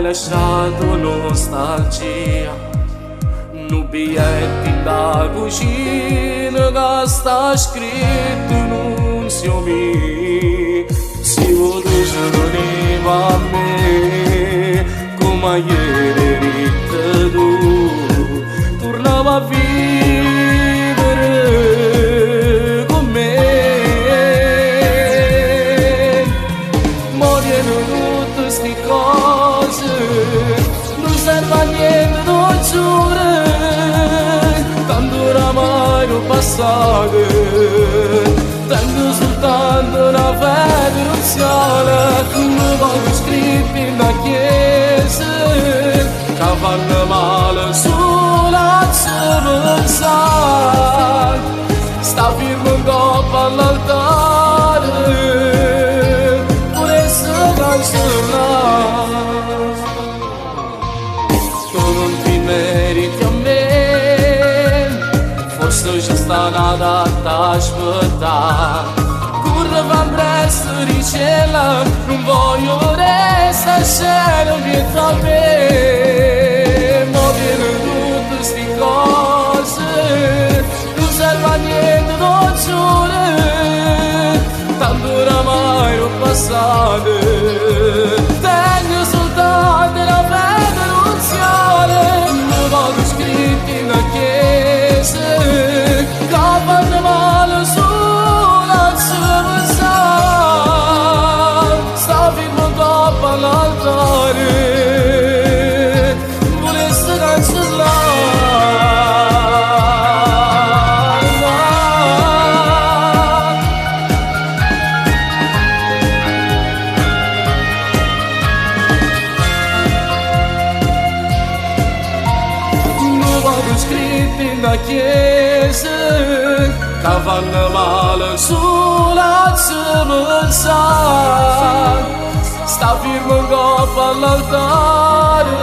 lasciato nostalgia, no bilhete da cucina che sta scritto non si omì. Se o Deus veniva a me come ieri tu, tornava a vivere con me. Morire tutte queste cose non serve a niente, non giuro, tanto oramai non passate. Tengo soltanto una fede iniziale, come vado scritto in una chiesa, che fanno male sulla pensare. Sta firmo in coppa all'altare, pure essere cancellare. Tu non ti meriti a me, forse già sta nata a t'aspettare. Curva van presto di cielo, non voglio restare scena dietro a me. Ma viene tutte sti cose, non serve a niente, non giuro, tanto oramai non passate. Tengo soltanto la fede iniziale, come vado scritto in una chiesa, che fanno male sulla pensare. Sta firmo coppa all'altare, volesse cancellare. Scritto in una chiesa, che fanno male sulla pensare. Sta firmo in coppa all'altare,